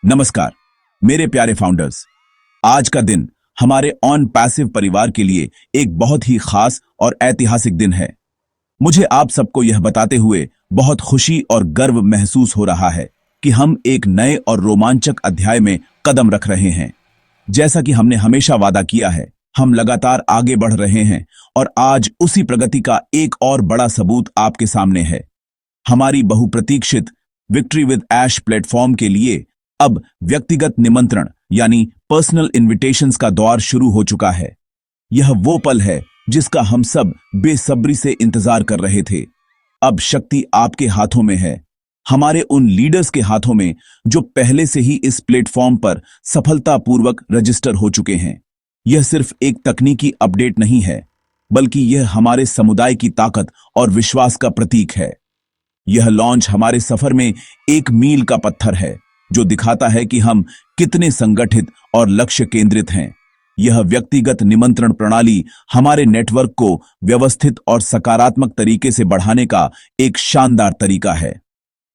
नमस्कार मेरे प्यारे फाउंडर्स। आज का दिन हमारे ऑन पैसिव परिवार के लिए एक बहुत ही खास और ऐतिहासिक दिन है। मुझे आप सबको यह बताते हुए बहुत खुशी और गर्व महसूस हो रहा है कि हम एक नए और रोमांचक अध्याय में कदम रख रहे हैं। जैसा कि हमने हमेशा वादा किया है, हम लगातार आगे बढ़ रहे हैं और आज उसी प्रगति का एक और बड़ा सबूत आपके सामने है। हमारी बहुप्रतीक्षित विक्ट्री विद ऐश प्लेटफॉर्म के लिए अब व्यक्तिगत निमंत्रण यानी पर्सनल इनविटेशंस का दौर शुरू हो चुका है। यह वो पल है जिसका हम सब बेसब्री से इंतजार कर रहे थे। अब शक्ति आपके हाथों में है, हमारे उन लीडर्स के हाथों में जो पहले से ही इस प्लेटफॉर्म पर सफलतापूर्वक रजिस्टर हो चुके हैं। यह सिर्फ एक तकनीकी अपडेट नहीं है, बल्कि यह हमारे समुदाय की ताकत और विश्वास का प्रतीक है। यह लॉन्च हमारे सफर में एक मील का पत्थर है जो दिखाता है कि हम कितने संगठित और लक्ष्य केंद्रित हैं। यह व्यक्तिगत निमंत्रण प्रणाली हमारे नेटवर्क को व्यवस्थित और सकारात्मक तरीके से बढ़ाने का एक शानदार तरीका है।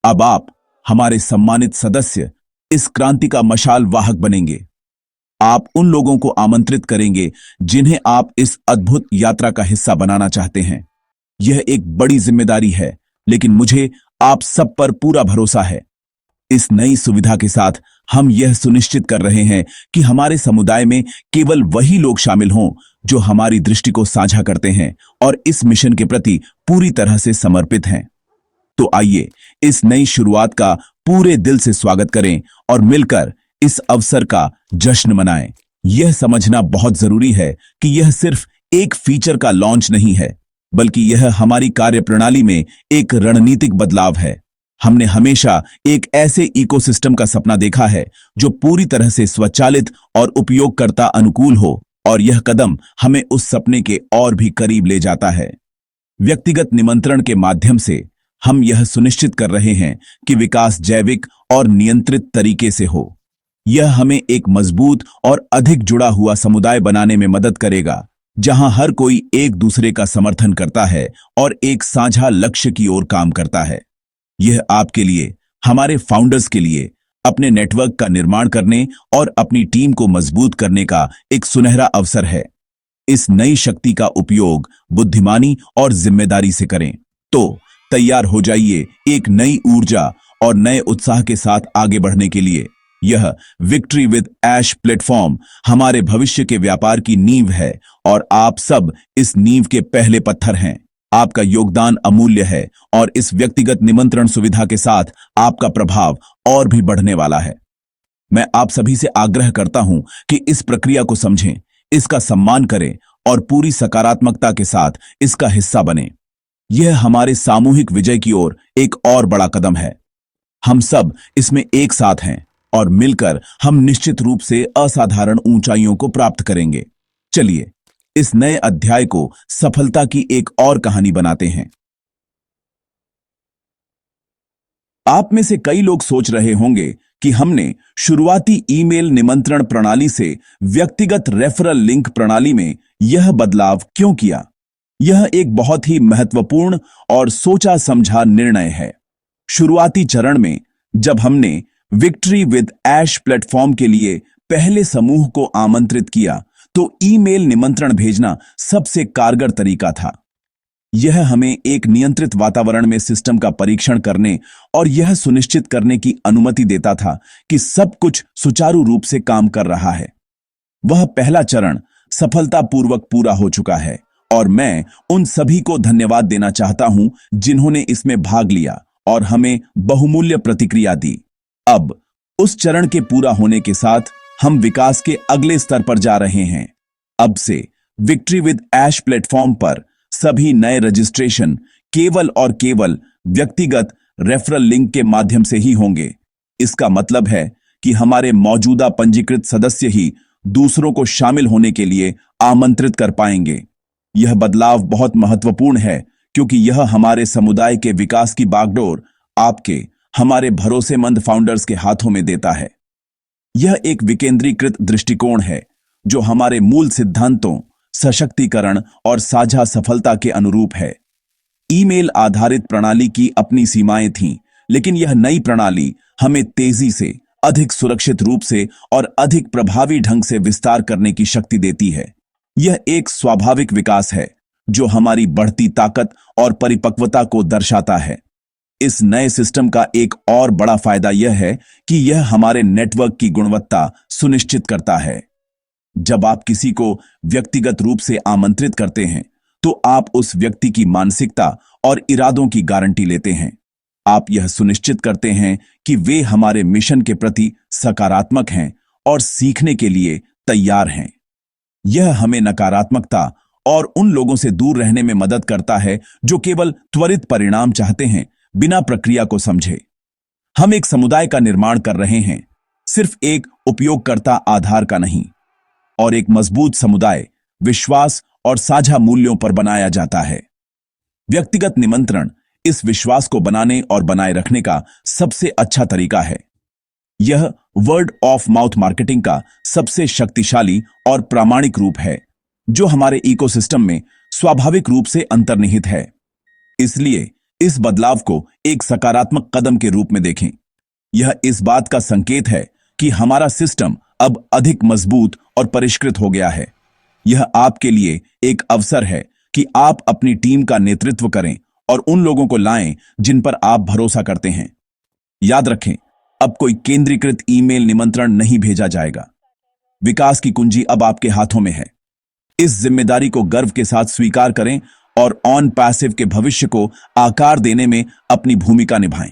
अब आप, हमारे सम्मानित सदस्य, इस क्रांति का मशाल वाहक बनेंगे। आप उन लोगों को आमंत्रित करेंगे जिन्हें आप इस अद्भुत यात्रा का हिस्सा बनाना चाहते हैं। यह एक बड़ी जिम्मेदारी है, लेकिन मुझे आप सब पर पूरा भरोसा है। इस नई सुविधा के साथ हम यह सुनिश्चित कर रहे हैं कि हमारे समुदाय में केवल वही लोग शामिल हों जो हमारी दृष्टि को साझा करते हैं और इस मिशन के प्रति पूरी तरह से समर्पित हैं। तो आइए इस नई शुरुआत का पूरे दिल से स्वागत करें और मिलकर इस अवसर का जश्न मनाएं। यह समझना बहुत जरूरी है कि यह सिर्फ एक फीचर का लॉन्च नहीं है, बल्कि यह हमारी कार्यप्रणाली में एक रणनीतिक बदलाव है। हमने हमेशा एक ऐसे इकोसिस्टम का सपना देखा है जो पूरी तरह से स्वचालित और उपयोगकर्ता अनुकूल हो, और यह कदम हमें उस सपने के और भी करीब ले जाता है। व्यक्तिगत निमंत्रण के माध्यम से हम यह सुनिश्चित कर रहे हैं कि विकास जैविक और नियंत्रित तरीके से हो। यह हमें एक मजबूत और अधिक जुड़ा हुआ समुदाय बनाने में मदद करेगा, जहां हर कोई एक दूसरे का समर्थन करता है और एक साझा लक्ष्य की ओर काम करता है। यह आपके लिए, हमारे फाउंडर्स के लिए, अपने नेटवर्क का निर्माण करने और अपनी टीम को मजबूत करने का एक सुनहरा अवसर है। इस नई शक्ति का उपयोग बुद्धिमानी और जिम्मेदारी से करें। तो तैयार हो जाइए एक नई ऊर्जा और नए उत्साह के साथ आगे बढ़ने के लिए। यह विक्ट्री विद ऐश प्लेटफॉर्म हमारे भविष्य के व्यापार की नींव है और आप सब इस नींव के पहले पत्थर हैं। आपका योगदान अमूल्य है और इस व्यक्तिगत निमंत्रण सुविधा के साथ आपका प्रभाव और भी बढ़ने वाला है। मैं आप सभी से आग्रह करता हूं कि इस प्रक्रिया को समझें, इसका सम्मान करें और पूरी सकारात्मकता के साथ इसका हिस्सा बनें। यह हमारे सामूहिक विजय की ओर एक और बड़ा कदम है। हम सब इसमें एक साथ हैं और मिलकर हम निश्चित रूप से असाधारण ऊंचाइयों को प्राप्त करेंगे। चलिए इस नए अध्याय को सफलता की एक और कहानी बनाते हैं। आप में से कई लोग सोच रहे होंगे कि हमने शुरुआती ईमेल निमंत्रण प्रणाली से व्यक्तिगत रेफरल लिंक प्रणाली में यह बदलाव क्यों किया। यह एक बहुत ही महत्वपूर्ण और सोचा समझा निर्णय है। शुरुआती चरण में जब हमने विक्ट्री विद ऐश प्लेटफॉर्म के लिए पहले समूह को आमंत्रित किया, तो ईमेल निमंत्रण भेजना सबसे कारगर तरीका था। यह हमें एक नियंत्रित वातावरण में सिस्टम का परीक्षण करने और यह सुनिश्चित करने की अनुमति देता था कि सब कुछ सुचारू रूप से काम कर रहा है। वह पहला चरण सफलतापूर्वक पूरा हो चुका है और मैं उन सभी को धन्यवाद देना चाहता हूं जिन्होंने इसमें भाग लिया और हमें बहुमूल्य प्रतिक्रिया दी। अब उस चरण के पूरा होने के साथ हम विकास के अगले स्तर पर जा रहे हैं। अब से विक्ट्री विद ऐश प्लेटफॉर्म पर सभी नए रजिस्ट्रेशन केवल और केवल व्यक्तिगत रेफरल लिंक के माध्यम से ही होंगे। इसका मतलब है कि हमारे मौजूदा पंजीकृत सदस्य ही दूसरों को शामिल होने के लिए आमंत्रित कर पाएंगे। यह बदलाव बहुत महत्वपूर्ण है क्योंकि यह हमारे समुदाय के विकास की बागडोर आपके, हमारे भरोसेमंद फाउंडर्स के हाथों में देता है। यह एक विकेंद्रीकृत दृष्टिकोण है जो हमारे मूल सिद्धांतों, सशक्तिकरण और साझा सफलता के अनुरूप है। ईमेल आधारित प्रणाली की अपनी सीमाएं थीं, लेकिन यह नई प्रणाली हमें तेजी से, अधिक सुरक्षित रूप से और अधिक प्रभावी ढंग से विस्तार करने की शक्ति देती है। यह एक स्वाभाविक विकास है जो हमारी बढ़ती ताकत और परिपक्वता को दर्शाता है। इस नए सिस्टम का एक और बड़ा फायदा यह है कि यह हमारे नेटवर्क की गुणवत्ता सुनिश्चित करता है। जब आप किसी को व्यक्तिगत रूप से आमंत्रित करते हैं, तो आप उस व्यक्ति की मानसिकता और इरादों की गारंटी लेते हैं। आप यह सुनिश्चित करते हैं कि वे हमारे मिशन के प्रति सकारात्मक हैं और सीखने के लिए तैयार हैं। यह हमें नकारात्मकता और उन लोगों से दूर रहने में मदद करता है जो केवल त्वरित परिणाम चाहते हैं, बिना प्रक्रिया को समझे। हम एक समुदाय का निर्माण कर रहे हैं, सिर्फ एक उपयोगकर्ता आधार का नहीं। और एक मजबूत समुदाय विश्वास और साझा मूल्यों पर बनाया जाता है। व्यक्तिगत निमंत्रण इस विश्वास को बनाने और बनाए रखने का सबसे अच्छा तरीका है। यह वर्ड ऑफ माउथ मार्केटिंग का सबसे शक्तिशाली और प्रामाणिक रूप है, जो हमारे इकोसिस्टम में स्वाभाविक रूप से अंतर्निहित है। इसलिए इस बदलाव को एक सकारात्मक कदम के रूप में देखें। यह इस बात का संकेत है कि हमारा सिस्टम अब अधिक मजबूत और परिष्कृत हो गया है। यह आपके लिए एक अवसर है कि आप अपनी टीम का नेतृत्व करें और उन लोगों को लाएं जिन पर आप भरोसा करते हैं। याद रखें, अब कोई केंद्रीकृत ईमेल निमंत्रण नहीं भेजा जाएगा। विकास की कुंजी अब आपके हाथों में है। इस जिम्मेदारी को गर्व के साथ स्वीकार करें और ऑन पैसिव के भविष्य को आकार देने में अपनी भूमिका निभाएं।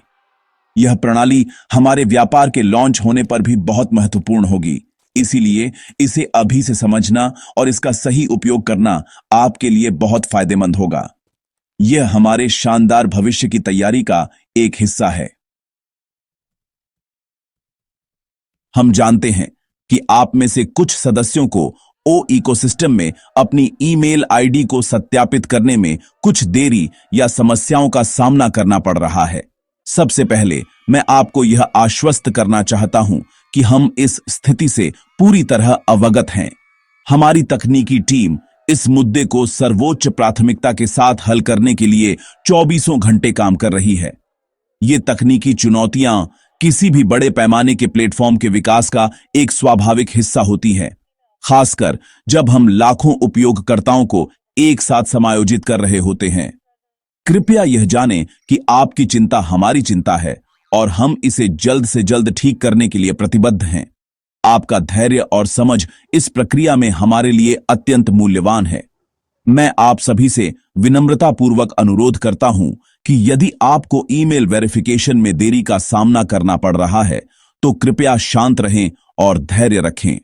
यह प्रणाली हमारे व्यापार के लॉन्च होने पर भी बहुत महत्वपूर्ण होगी, इसीलिए इसे अभी से समझना और इसका सही उपयोग करना आपके लिए बहुत फायदेमंद होगा। यह हमारे शानदार भविष्य की तैयारी का एक हिस्सा है। हम जानते हैं कि आप में से कुछ सदस्यों को ओ इकोसिस्टम में अपनी ईमेल आईडी को सत्यापित करने में कुछ देरी या समस्याओं का सामना करना पड़ रहा है। सबसे पहले मैं आपको यह आश्वस्त करना चाहता हूं कि हम इस स्थिति से पूरी तरह अवगत हैं। हमारी तकनीकी टीम इस मुद्दे को सर्वोच्च प्राथमिकता के साथ हल करने के लिए 24 घंटे काम कर रही है। ये तकनीकी चुनौतियां किसी भी बड़े पैमाने के प्लेटफॉर्म के विकास का एक स्वाभाविक हिस्सा होती है, खासकर जब हम लाखों उपयोगकर्ताओं को एक साथ समायोजित कर रहे होते हैं। कृपया यह जानें कि आपकी चिंता हमारी चिंता है और हम इसे जल्द से जल्द ठीक करने के लिए प्रतिबद्ध हैं। आपका धैर्य और समझ इस प्रक्रिया में हमारे लिए अत्यंत मूल्यवान है। मैं आप सभी से विनम्रतापूर्वक अनुरोध करता हूं कि यदि आपको ईमेल वेरिफिकेशन में देरी का सामना करना पड़ रहा है, तो कृपया शांत रहें और धैर्य रखें।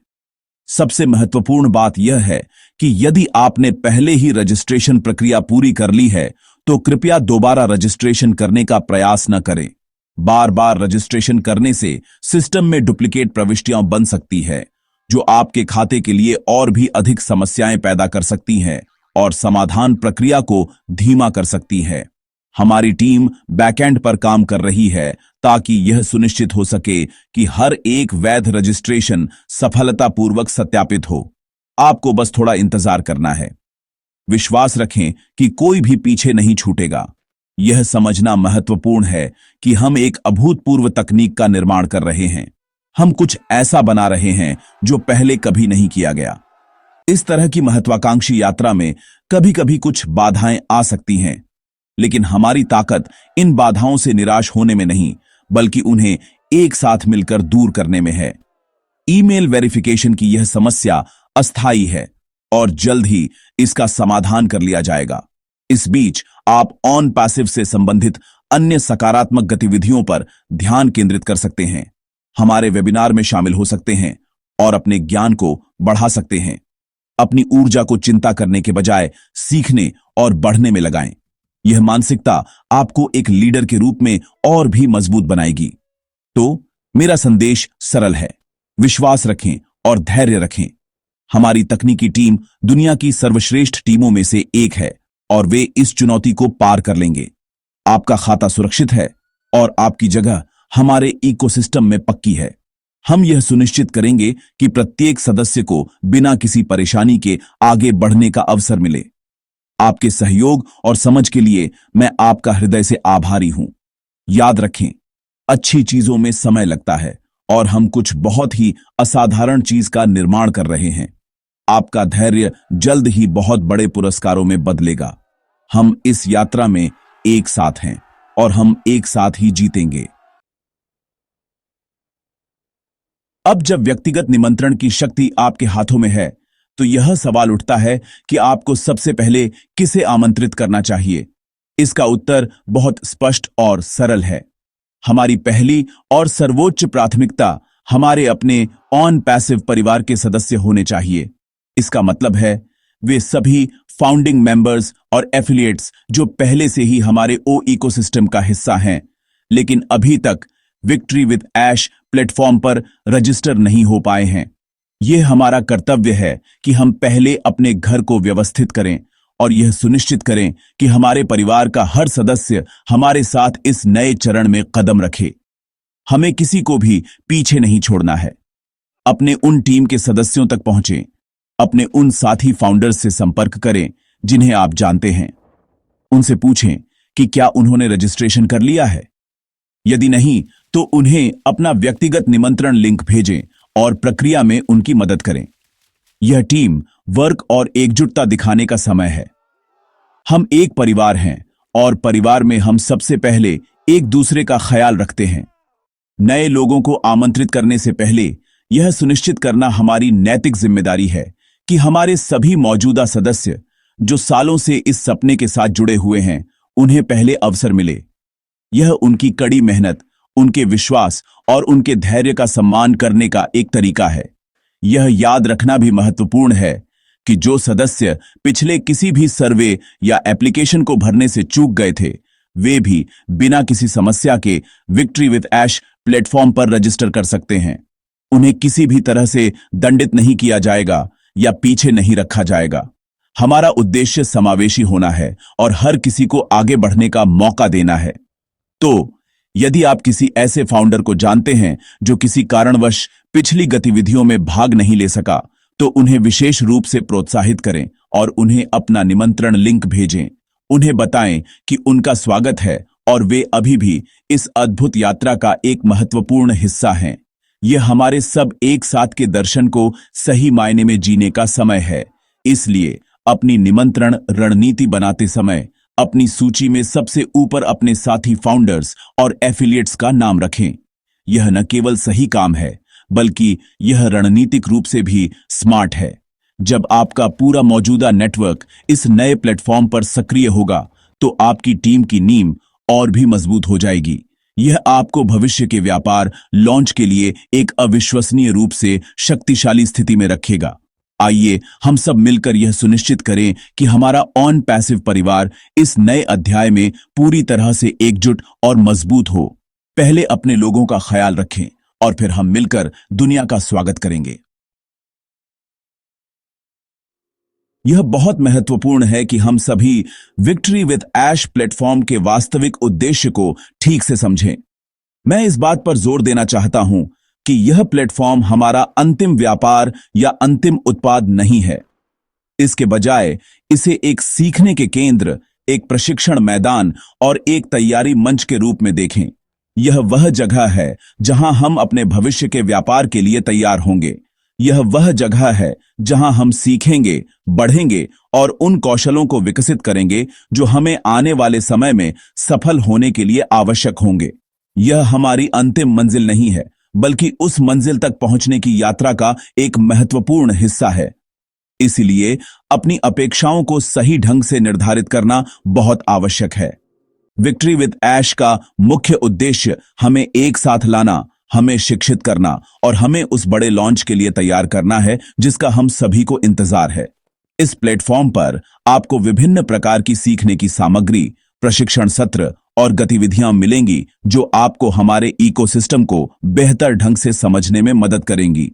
सबसे महत्वपूर्ण बात यह है कि यदि आपने पहले ही रजिस्ट्रेशन प्रक्रिया पूरी कर ली है, तो कृपया दोबारा रजिस्ट्रेशन करने का प्रयास न करें। बार बार रजिस्ट्रेशन करने से सिस्टम में डुप्लीकेट प्रविष्टियां बन सकती है, जो आपके खाते के लिए और भी अधिक समस्याएं पैदा कर सकती हैं और समाधान प्रक्रिया को धीमा कर सकती है। हमारी टीम बैकएंड पर काम कर रही है ताकि यह सुनिश्चित हो सके कि हर एक वैध रजिस्ट्रेशन सफलतापूर्वक सत्यापित हो। आपको बस थोड़ा इंतजार करना है। विश्वास रखें कि कोई भी पीछे नहीं छूटेगा। यह समझना महत्वपूर्ण है कि हम एक अभूतपूर्व तकनीक का निर्माण कर रहे हैं। हम कुछ ऐसा बना रहे हैं जो पहले कभी नहीं किया गया। इस तरह की महत्वाकांक्षी यात्रा में कभी कभी कुछ बाधाएं आ सकती हैं, लेकिन हमारी ताकत इन बाधाओं से निराश होने में नहीं, बल्कि उन्हें एक साथ मिलकर दूर करने में है। ईमेल वेरिफिकेशन की यह समस्या अस्थायी है और जल्द ही इसका समाधान कर लिया जाएगा। इस बीच आप ऑन पैसिव से संबंधित अन्य सकारात्मक गतिविधियों पर ध्यान केंद्रित कर सकते हैं। हमारे वेबिनार में शामिल हो सकते हैं और अपने ज्ञान को बढ़ा सकते हैं। अपनी ऊर्जा को चिंता करने के बजाय सीखने और बढ़ने में लगाएं। यह मानसिकता आपको एक लीडर के रूप में और भी मजबूत बनाएगी। तो मेरा संदेश सरल है, विश्वास रखें और धैर्य रखें। हमारी तकनीकी टीम दुनिया की सर्वश्रेष्ठ टीमों में से एक है और वे इस चुनौती को पार कर लेंगे। आपका खाता सुरक्षित है और आपकी जगह हमारे इकोसिस्टम में पक्की है। हम यह सुनिश्चित करेंगे कि प्रत्येक सदस्य को बिना किसी परेशानी के आगे बढ़ने का अवसर मिले। आपके सहयोग और समझ के लिए मैं आपका हृदय से आभारी हूं। याद रखें, अच्छी चीजों में समय लगता है और हम कुछ बहुत ही असाधारण चीज का निर्माण कर रहे हैं। आपका धैर्य जल्द ही बहुत बड़े पुरस्कारों में बदलेगा। हम इस यात्रा में एक साथ हैं और हम एक साथ ही जीतेंगे। अब जब व्यक्तिगत निमंत्रण की शक्ति आपके हाथों में है, तो यह सवाल उठता है कि आपको सबसे पहले किसे आमंत्रित करना चाहिए। इसका उत्तर बहुत स्पष्ट और सरल है। हमारी पहली और सर्वोच्च प्राथमिकता हमारे अपने ऑन पैसिव परिवार के सदस्य होने चाहिए। इसका मतलब है वे सभी फाउंडिंग मेंबर्स और एफिलिएट्स जो पहले से ही हमारे ओ इकोसिस्टम का हिस्सा हैं, लेकिन अभी तक विक्ट्री विद ऐश प्लेटफॉर्म पर रजिस्टर नहीं हो पाए हैं। यह हमारा कर्तव्य है कि हम पहले अपने घर को व्यवस्थित करें और यह सुनिश्चित करें कि हमारे परिवार का हर सदस्य हमारे साथ इस नए चरण में कदम रखे। हमें किसी को भी पीछे नहीं छोड़ना है। अपने उन टीम के सदस्यों तक पहुंचें, अपने उन साथी फाउंडर्स से संपर्क करें जिन्हें आप जानते हैं। उनसे पूछें कि क्या उन्होंने रजिस्ट्रेशन कर लिया है। यदि नहीं, तो उन्हें अपना व्यक्तिगत निमंत्रण लिंक भेजें और प्रक्रिया में उनकी मदद करें। यह टीम वर्क और एकजुटता दिखाने का समय है। हम एक परिवार हैं और परिवार में हम सबसे पहले एक दूसरे का ख्याल रखते हैं। नए लोगों को आमंत्रित करने से पहले यह सुनिश्चित करना हमारी नैतिक जिम्मेदारी है कि हमारे सभी मौजूदा सदस्य जो सालों से इस सपने के साथ जुड़े हुए हैं, उन्हें पहले अवसर मिले। यह उनकी कड़ी मेहनत, उनके विश्वास और उनके धैर्य का सम्मान करने का एक तरीका है। यह याद रखना भी महत्वपूर्ण है कि जो सदस्य पिछले किसी भी सर्वे या एप्लीकेशन को भरने से चूक गए थे, वे भी बिना किसी समस्या के विक्ट्री विद ऐश प्लेटफॉर्म पर रजिस्टर कर सकते हैं। उन्हें किसी भी तरह से दंडित नहीं किया जाएगा या पीछे नहीं रखा जाएगा। हमारा उद्देश्य समावेशी होना है और हर किसी को आगे बढ़ने का मौका देना है। तो यदि आप किसी ऐसे फाउंडर को जानते हैं जो किसी कारणवश पिछली गतिविधियों में भाग नहीं ले सका, तो उन्हें विशेष रूप से प्रोत्साहित करें और उन्हें अपना निमंत्रण लिंक भेजें। उन्हें बताएं कि उनका स्वागत है और वे अभी भी इस अद्भुत यात्रा का एक महत्वपूर्ण हिस्सा हैं। यह हमारे सब एक साथ के दर्शन को सही मायने में जीने का समय है। इसलिए अपनी निमंत्रण रणनीति बनाते समय अपनी सूची में सबसे ऊपर अपने साथी फाउंडर्स और एफिलिएट्स का नाम रखें। यह न केवल सही काम है, बल्कि यह रणनीतिक रूप से भी स्मार्ट है। जब आपका पूरा मौजूदा नेटवर्क इस नए प्लेटफॉर्म पर सक्रिय होगा, तो आपकी टीम की नींव और भी मजबूत हो जाएगी। यह आपको भविष्य के व्यापार लॉन्च के लिए एक अविश्वसनीय रूप से शक्तिशाली स्थिति में रखेगा। आइए हम सब मिलकर यह सुनिश्चित करें कि हमारा ऑन पैसिव परिवार इस नए अध्याय में पूरी तरह से एकजुट और मजबूत हो। पहले अपने लोगों का ख्याल रखें और फिर हम मिलकर दुनिया का स्वागत करेंगे। यह बहुत महत्वपूर्ण है कि हम सभी विक्ट्री विद ऐश प्लेटफॉर्म के वास्तविक उद्देश्य को ठीक से समझें। मैं इस बात पर जोर देना चाहता हूं कि यह प्लेटफॉर्म हमारा अंतिम व्यापार या अंतिम उत्पाद नहीं है। इसके बजाय इसे एक सीखने के केंद्र, एक प्रशिक्षण मैदान और एक तैयारी मंच के रूप में देखें। यह वह जगह है जहां हम अपने भविष्य के व्यापार के लिए तैयार होंगे। यह वह जगह है जहां हम सीखेंगे, बढ़ेंगे और उन कौशलों को विकसित करेंगे जो हमें आने वाले समय में सफल होने के लिए आवश्यक होंगे। यह हमारी अंतिम मंजिल नहीं है, बल्कि उस मंजिल तक पहुंचने की यात्रा का एक महत्वपूर्ण हिस्सा है। इसलिए अपनी अपेक्षाओं को सही ढंग से निर्धारित करना बहुत आवश्यक है। विक्ट्री विद ऐश का मुख्य उद्देश्य हमें एक साथ लाना, हमें शिक्षित करना और हमें उस बड़े लॉन्च के लिए तैयार करना है जिसका हम सभी को इंतजार है। इस प्लेटफॉर्म पर आपको विभिन्न प्रकार की सीखने की सामग्री, प्रशिक्षण सत्र और गतिविधियां मिलेंगी जो आपको हमारे इकोसिस्टम को बेहतर ढंग से समझने में मदद करेंगी।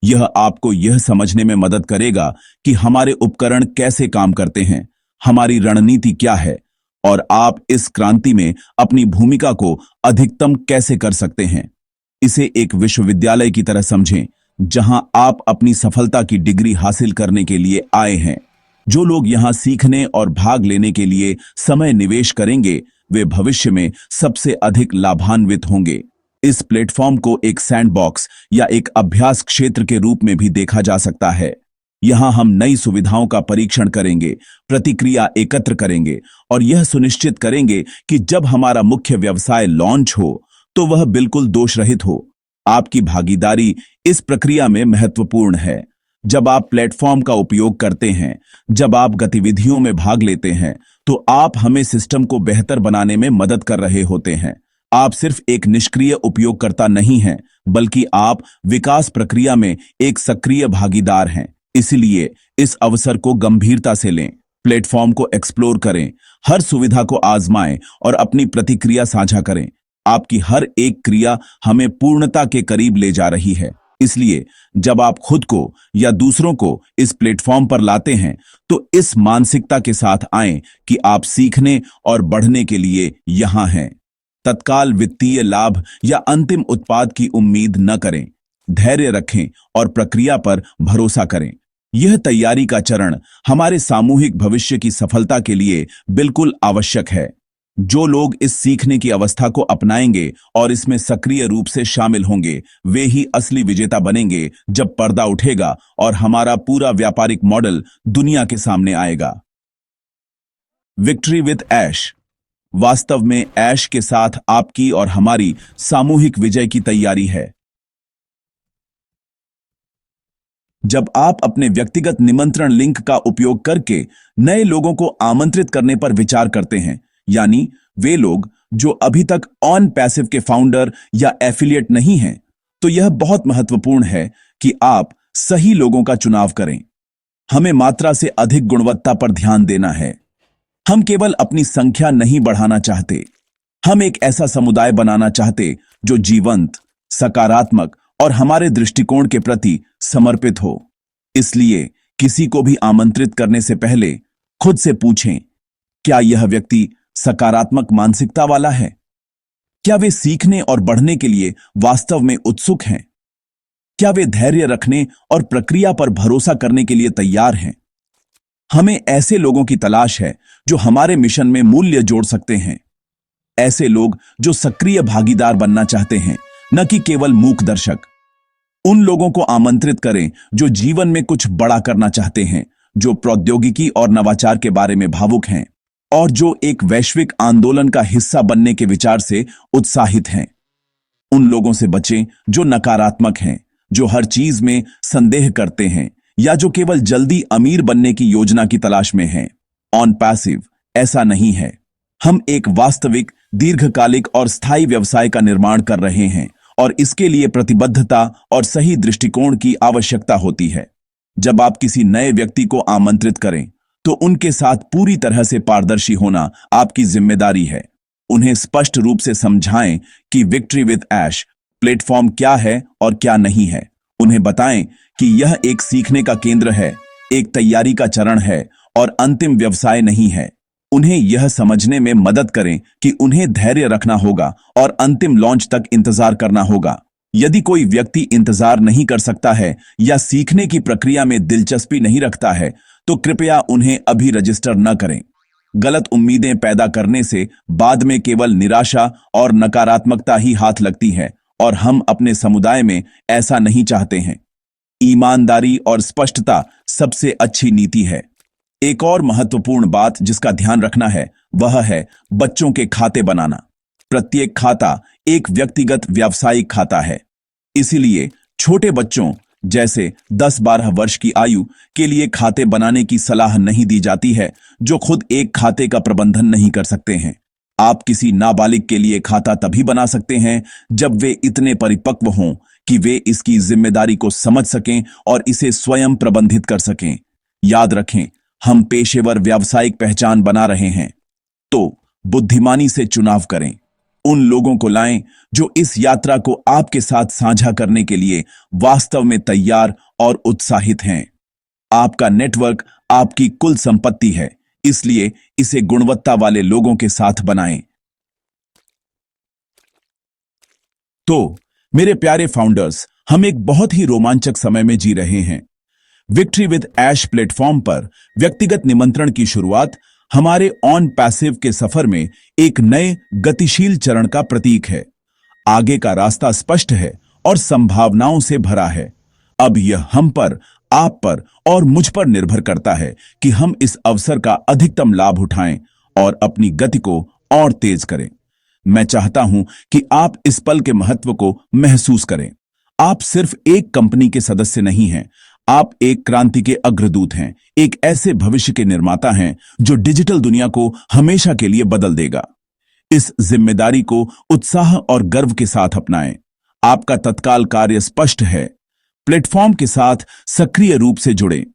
यह आपको यह समझने में मदद करेगा कि हमारे उपकरण कैसे काम करते हैं, हमारी रणनीति क्या है और आप इस क्रांति में अपनी भूमिका को अधिकतम कैसे कर सकते हैं। इसे एक विश्वविद्यालय की तरह समझें जहां आप अपनी सफलता की डिग्री हासिल करने के लिए आए हैं। जो लोग यहां सीखने और भाग लेने के लिए समय निवेश करेंगे, वे भविष्य में सबसे अधिक लाभान्वित होंगे। इस प्लेटफॉर्म को एक सैंडबॉक्स या एक अभ्यास क्षेत्र के रूप में भी देखा जा सकता है। यहां हम नई सुविधाओं का परीक्षण करेंगे, प्रतिक्रिया एकत्र करेंगे और यह सुनिश्चित करेंगे कि जब हमारा मुख्य व्यवसाय लॉन्च हो तो वह बिल्कुल दोष रहित हो। आपकी भागीदारी इस प्रक्रिया में महत्वपूर्ण है। जब आप प्लेटफॉर्म का उपयोग करते हैं, जब आप गतिविधियों में भाग लेते हैं, तो आप हमें सिस्टम को बेहतर बनाने में मदद कर रहे होते हैं। आप सिर्फ एक निष्क्रिय उपयोगकर्ता नहीं हैं, बल्कि आप विकास प्रक्रिया में एक सक्रिय भागीदार हैं। इसलिए इस अवसर को गंभीरता से लें, प्लेटफॉर्म को एक्सप्लोर करें, हर सुविधा को आजमाएं और अपनी प्रतिक्रिया साझा करें। आपकी हर एक क्रिया हमें पूर्णता के करीब ले जा रही है। इसलिए जब आप खुद को या दूसरों को इस प्लेटफॉर्म पर लाते हैं, तो इस मानसिकता के साथ आएं कि आप सीखने और बढ़ने के लिए यहां हैं। तत्काल वित्तीय लाभ या अंतिम उत्पाद की उम्मीद न करें। धैर्य रखें और प्रक्रिया पर भरोसा करें। यह तैयारी का चरण हमारे सामूहिक भविष्य की सफलता के लिए बिल्कुल आवश्यक है। जो लोग इस सीखने की अवस्था को अपनाएंगे और इसमें सक्रिय रूप से शामिल होंगे, वे ही असली विजेता बनेंगे जब पर्दा उठेगा और हमारा पूरा व्यापारिक मॉडल दुनिया के सामने आएगा। विक्ट्री विद ऐश। वास्तव में ऐश के साथ आपकी और हमारी सामूहिक विजय की तैयारी है। जब आप अपने व्यक्तिगत निमंत्रण लिंक का उपयोग करके नए लोगों को आमंत्रित करने पर विचार करते हैं, यानी वे लोग जो अभी तक ऑन पैसिव के फाउंडर या एफिलिएट नहीं हैं, तो यह बहुत महत्वपूर्ण है कि आप सही लोगों का चुनाव करें। हमें मात्रा से अधिक गुणवत्ता पर ध्यान देना है। हम केवल अपनी संख्या नहीं बढ़ाना चाहते, हम एक ऐसा समुदाय बनाना चाहते जो जीवंत, सकारात्मक और हमारे दृष्टिकोण के प्रति समर्पित हो। इसलिए किसी को भी आमंत्रित करने से पहले खुद से पूछें, क्या यह व्यक्ति सकारात्मक मानसिकता वाला है? क्या वे सीखने और बढ़ने के लिए वास्तव में उत्सुक हैं? क्या वे धैर्य रखने और प्रक्रिया पर भरोसा करने के लिए तैयार हैं? हमें ऐसे लोगों की तलाश है जो हमारे मिशन में मूल्य जोड़ सकते हैं। ऐसे लोग जो सक्रिय भागीदार बनना चाहते हैं, न कि केवल मूक दर्शक। उन लोगों को आमंत्रित करें जो जीवन में कुछ बड़ा करना चाहते हैं, जो प्रौद्योगिकी और नवाचार के बारे में भावुक हैं और जो एक वैश्विक आंदोलन का हिस्सा बनने के विचार से उत्साहित हैं। उन लोगों से बचें जो नकारात्मक हैं, जो हर चीज में संदेह करते हैं या जो केवल जल्दी अमीर बनने की योजना की तलाश में हैं। ऑन पैसिव ऐसा नहीं है। हम एक वास्तविक, दीर्घकालिक और स्थायी व्यवसाय का निर्माण कर रहे हैं और इसके लिए प्रतिबद्धता और सही दृष्टिकोण की आवश्यकता होती है। जब आप किसी नए व्यक्ति को आमंत्रित करें, तो उनके साथ पूरी तरह से पारदर्शी होना आपकी जिम्मेदारी है। उन्हें स्पष्ट रूप से समझाएं कि विक्ट्री विद ऐश प्लेटफॉर्म क्या है और क्या नहीं है। उन्हें बताएं कि यह एक सीखने का केंद्र है, एक तैयारी का चरण है और अंतिम व्यवसाय नहीं है। उन्हें यह समझने में मदद करें कि उन्हें धैर्य रखना होगा और अंतिम लॉन्च तक इंतजार करना होगा। यदि कोई व्यक्ति इंतजार नहीं कर सकता है या सीखने की प्रक्रिया में दिलचस्पी नहीं रखता है, तो कृपया उन्हें अभी रजिस्टर न करें। गलत उम्मीदें पैदा करने से बाद में केवल निराशा और नकारात्मकता ही हाथ लगती है और हम अपने समुदाय में ऐसा नहीं चाहते हैं। ईमानदारी और स्पष्टता सबसे अच्छी नीति है। एक और महत्वपूर्ण बात जिसका ध्यान रखना है, वह है बच्चों के खाते बनाना। प्रत्येक खाता एक व्यक्तिगत व्यावसायिक खाता है। इसीलिए छोटे बच्चों जैसे 10-12 वर्ष की आयु के लिए खाते बनाने की सलाह नहीं दी जाती है, जो खुद एक खाते का प्रबंधन नहीं कर सकते हैं। आप किसी नाबालिग के लिए खाता तभी बना सकते हैं जब वे इतने परिपक्व हों कि वे इसकी जिम्मेदारी को समझ सकें और इसे स्वयं प्रबंधित कर सकें। याद रखें, हम पेशेवर व्यावसायिक पहचान बना रहे हैं, तो बुद्धिमानी से चुनाव करें। उन लोगों को लाएं जो इस यात्रा को आपके साथ साझा करने के लिए वास्तव में तैयार और उत्साहित हैं। आपका नेटवर्क आपकी कुल संपत्ति है, इसलिए इसे गुणवत्ता वाले लोगों के साथ बनाएं। तो मेरे प्यारे फाउंडर्स, हम एक बहुत ही रोमांचक समय में जी रहे हैं। विक्ट्री विद ऐश प्लेटफॉर्म पर व्यक्तिगत निमंत्रण की शुरुआत हमारे ऑन पैसिव के सफर में एक नए गतिशील चरण का प्रतीक है। आगे का रास्ता स्पष्ट है और संभावनाओं से भरा है। अब यह हम पर, आप पर और मुझ पर निर्भर करता है कि हम इस अवसर का अधिकतम लाभ उठाएं और अपनी गति को और तेज करें। मैं चाहता हूं कि आप इस पल के महत्व को महसूस करें। आप सिर्फ एक कंपनी के सदस्य नहीं हैं, आप एक क्रांति के अग्रदूत हैं, एक ऐसे भविष्य के निर्माता हैं जो डिजिटल दुनिया को हमेशा के लिए बदल देगा। इस जिम्मेदारी को उत्साह और गर्व के साथ अपनाएं। आपका तत्काल कार्य स्पष्ट है। प्लेटफॉर्म के साथ सक्रिय रूप से जुड़ें।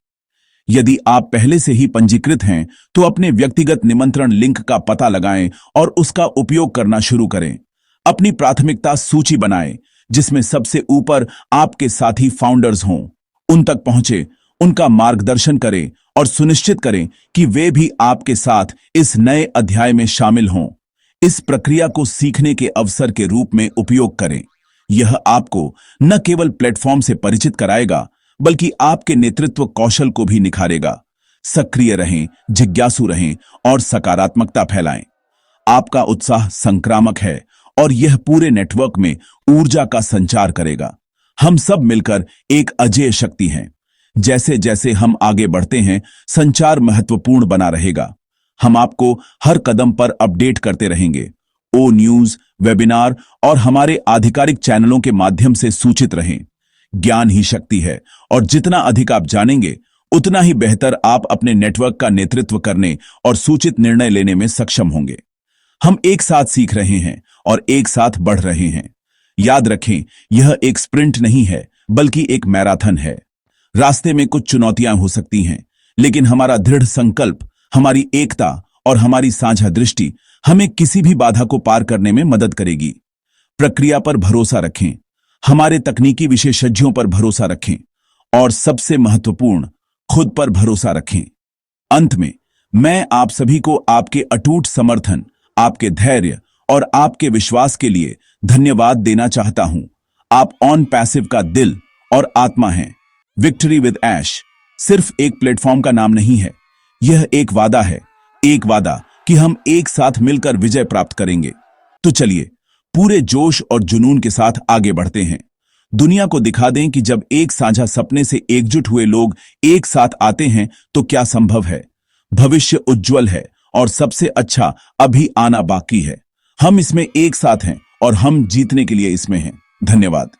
यदि आप पहले से ही पंजीकृत हैं, तो अपने व्यक्तिगत निमंत्रण लिंक का पता लगाएं और उसका उपयोग करना शुरू करें। अपनी प्राथमिकता सूची बनाएं, जिसमें सबसे ऊपर आपके साथी फाउंडर्स हों। उन तक पहुंचे, उनका मार्गदर्शन करें और सुनिश्चित करें कि वे भी आपके साथ इस नए अध्याय में शामिल हों। इस प्रक्रिया को सीखने के अवसर के रूप में उपयोग करें। यह आपको न केवल प्लेटफॉर्म से परिचित कराएगा, बल्कि आपके नेतृत्व कौशल को भी निखारेगा। सक्रिय रहें, जिज्ञासु रहें और सकारात्मकता फैलाएं। आपका उत्साह संक्रामक है और यह पूरे नेटवर्क में ऊर्जा का संचार करेगा। हम सब मिलकर एक अजेय शक्ति हैं। जैसे जैसे हम आगे बढ़ते हैं, संचार महत्वपूर्ण बना रहेगा। हम आपको हर कदम पर अपडेट करते रहेंगे। ओ न्यूज, वेबिनार और हमारे आधिकारिक चैनलों के माध्यम से सूचित रहें। ज्ञान ही शक्ति है और जितना अधिक आप जानेंगे, उतना ही बेहतर आप अपने नेटवर्क का नेतृत्व करने और सूचित निर्णय लेने में सक्षम होंगे। हम एक साथ सीख रहे हैं और एक साथ बढ़ रहे हैं। याद रखें, यह एक स्प्रिंट नहीं है, बल्कि एक मैराथन है। रास्ते में कुछ चुनौतियां हो सकती हैं, लेकिन हमारा दृढ़ संकल्प, हमारी एकता और हमारी साझा दृष्टि हमें किसी भी बाधा को पार करने में मदद करेगी। प्रक्रिया पर भरोसा रखें, हमारे तकनीकी विशेषज्ञों पर भरोसा रखें और सबसे महत्वपूर्ण, खुद पर भरोसा रखें। अंत में, मैं आप सभी को आपके अटूट समर्थन, आपके धैर्य और आपके विश्वास के लिए धन्यवाद देना चाहता हूं। आप ऑन पैसिव का दिल और आत्मा हैं। विक्ट्री विद ऐश सिर्फ एक प्लेटफॉर्म का नाम नहीं है, यह एक वादा है, एक वादा कि हम एक साथ मिलकर विजय प्राप्त करेंगे। तो चलिए, पूरे जोश और जुनून के साथ आगे बढ़ते हैं। दुनिया को दिखा दें कि जब एक साझा सपने से एकजुट हुए लोग एक साथ आते हैं तो क्या संभव है। भविष्य उज्जवल है और सबसे अच्छा अभी आना बाकी है। हम इसमें एक साथ हैं और हम जीतने के लिए इसमें हैं। धन्यवाद।